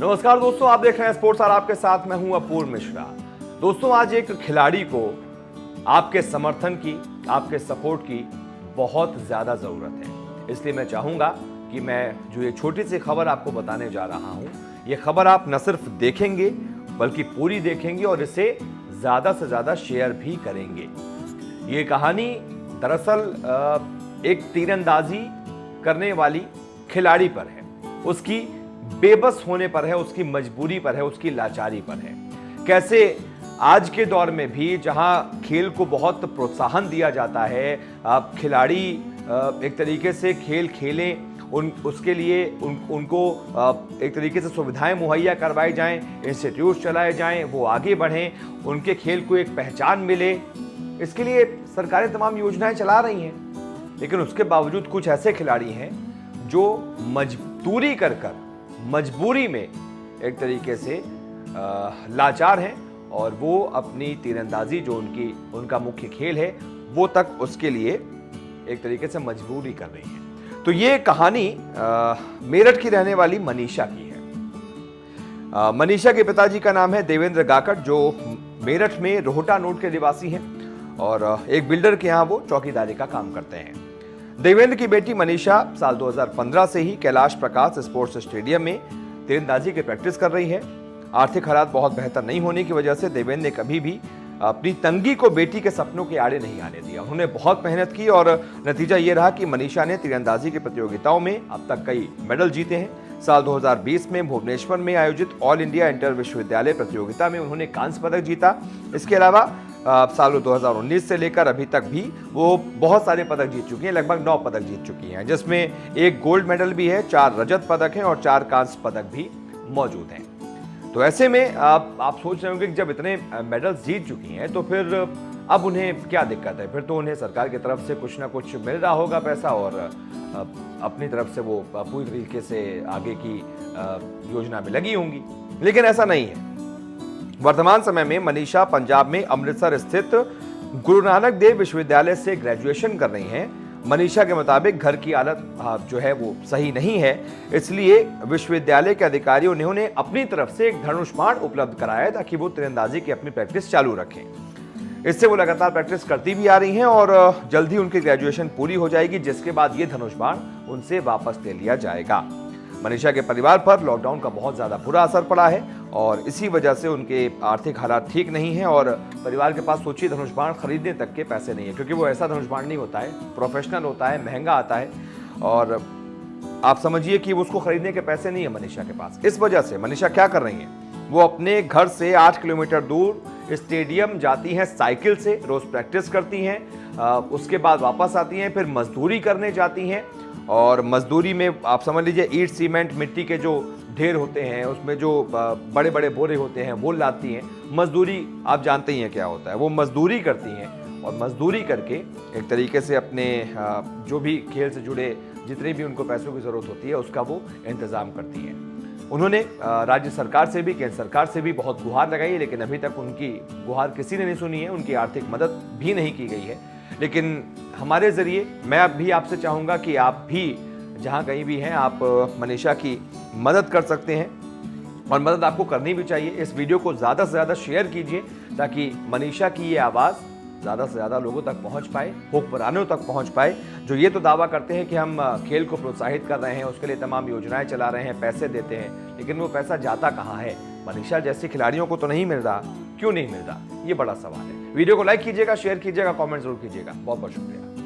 नमस्कार दोस्तों, आप देख रहे हैं स्पोर्ट्स और आपके साथ मैं हूं अपूर्व मिश्रा। दोस्तों, आज एक खिलाड़ी को आपके समर्थन की, आपके सपोर्ट की बहुत ज्यादा जरूरत है। इसलिए मैं चाहूंगा कि मैं जो ये छोटी सी खबर आपको बताने जा रहा हूं, ये खबर आप न सिर्फ देखेंगे बल्कि पूरी देखेंगे और इसे ज्यादा से ज्यादा शेयर भी करेंगे। ये कहानी दरअसल एक तीरंदाजी करने वाली खिलाड़ी पर है, उसकी बेबस होने पर है, उसकी मजबूरी पर है, उसकी लाचारी पर है। कैसे आज के दौर में भी जहां खेल को बहुत प्रोत्साहन दिया जाता है, खिलाड़ी एक तरीके से खेल खेलें, उसके लिए उनको एक तरीके से सुविधाएं मुहैया करवाई जाएं, इंस्टीट्यूट चलाए जाएं, वो आगे बढ़ें, उनके खेल को एक पहचान मिले, इसके लिए सरकारें तमाम योजनाएं चला रही हैं। लेकिन उसके बावजूद कुछ ऐसे खिलाड़ी हैं जो मजदूरी कर मजबूरी में एक तरीके से लाचार हैं और वो अपनी तीरंदाजी जो उनका मुख्य खेल है वो तक उसके लिए एक तरीके से मजबूरी कर रही है। तो ये कहानी मेरठ की रहने वाली मनीषा की है। मनीषा के पिताजी का नाम है देवेंद्र गाकट, जो मेरठ में रोहटा नोट के निवासी हैं और एक बिल्डर के यहाँ वो चौकीदारी का काम करते हैं। देवेंद्र की बेटी मनीषा साल 2015 से ही कैलाश प्रकाश स्पोर्ट्स स्टेडियम में तीरंदाजी की प्रैक्टिस कर रही है। आर्थिक हालात बहुत बेहतर नहीं होने की वजह से देवेंद्र ने कभी भी अपनी तंगी को बेटी के सपनों के आड़े नहीं आने दिया। उन्होंने बहुत मेहनत की और नतीजा ये रहा कि मनीषा ने तीरंदाजी की प्रतियोगिताओं में अब तक कई मेडल जीते हैं। साल 2020 में भुवनेश्वर में आयोजित ऑल इंडिया इंटर विश्वविद्यालय प्रतियोगिता में उन्होंने कांस्य पदक जीता। इसके अलावा साल 2019 से लेकर अभी तक भी वो बहुत सारे पदक जीत चुकी हैं, लगभग 9 पदक जीत चुकी हैं, जिसमें एक गोल्ड मेडल भी है, 4 रजत पदक हैं और 4 कांस्य पदक भी मौजूद हैं। तो ऐसे में आप सोच रहे होंगे कि जब इतने मेडल्स जीत चुकी हैं तो फिर अब उन्हें क्या दिक्कत है, फिर तो उन्हें सरकार की तरफ से कुछ ना कुछ मिल रहा होगा पैसा और अपनी तरफ से वो पूरी तरीके से आगे की योजना में लगी होंगी। लेकिन ऐसा नहीं है। वर्तमान समय में मनीषा पंजाब में अमृतसर स्थित गुरु नानक देव विश्वविद्यालय से ग्रेजुएशन कर रही हैं। मनीषा के मुताबिक घर की हालत जो है वो सही नहीं है, इसलिए विश्वविद्यालय के अधिकारियों ने उन्हें अपनी तरफ से एक धनुष्मान उपलब्ध कराया ताकि वो तीरंदाजी की अपनी प्रैक्टिस चालू रखें। इससे वो लगातार प्रैक्टिस करती भी आ रही हैं और जल्द ही उनकी ग्रेजुएशन पूरी हो जाएगी, जिसके बाद ये धनुष्मान उनसे वापस ले लिया जाएगा। मनीषा के परिवार पर लॉकडाउन का बहुत ज्यादा बुरा असर पड़ा है और इसी वजह से उनके आर्थिक हालात ठीक नहीं हैं और परिवार के पास सोचिए धनुष्बाण खरीदने तक के पैसे नहीं है, क्योंकि वो ऐसा धनुष्बाण नहीं होता है, प्रोफेशनल होता है, महंगा आता है और आप समझिए कि उसको खरीदने के पैसे नहीं है मनीषा के पास। इस वजह से मनीषा क्या कर रही हैं, वो अपने घर से 8 किलोमीटर दूर स्टेडियम जाती हैं साइकिल से, रोज प्रैक्टिस करती हैं, उसके बाद वापस आती हैं, फिर मजदूरी करने जाती हैं और मजदूरी में आप समझ लीजिए ईंट सीमेंट मिट्टी के जो ढेर होते हैं उसमें जो बड़े बड़े बोरे होते हैं वो लाती हैं। मजदूरी आप जानते ही हैं क्या होता है, वो मजदूरी करती हैं और मजदूरी करके एक तरीके से अपने जो भी खेल से जुड़े जितने भी उनको पैसों की ज़रूरत होती है उसका वो इंतज़ाम करती हैं। उन्होंने राज्य सरकार से भी, केंद्र सरकार से भी बहुत गुहार लगाई है, लेकिन अभी तक उनकी गुहार किसी ने नहीं सुनी है, उनकी आर्थिक मदद भी नहीं की गई है। लेकिन हमारे ज़रिए मैं भी आपसे चाहूँगा कि आप भी जहाँ कहीं भी हैं आप मनीषा की मदद कर सकते हैं और मदद आपको करनी भी चाहिए। इस वीडियो को ज़्यादा से ज़्यादा शेयर कीजिए ताकि मनीषा की ये आवाज़ ज़्यादा से ज़्यादा लोगों तक पहुँच पाए, हुक्मरानों तक पहुँच पाए, जो ये तो दावा करते हैं कि हम खेल को प्रोत्साहित कर रहे हैं, उसके लिए तमाम योजनाएं चला रहे हैं, पैसे देते हैं, लेकिन वो पैसा जाता कहाँ है? मनीषा जैसी खिलाड़ियों को तो नहीं मिल रहा, क्यों नहीं मिल रहा? ये बड़ा सवाल है। वीडियो को लाइक कीजिएगा, शेयर कीजिएगा, कॉमेंट जरूर कीजिएगा। बहुत बहुत शुक्रिया।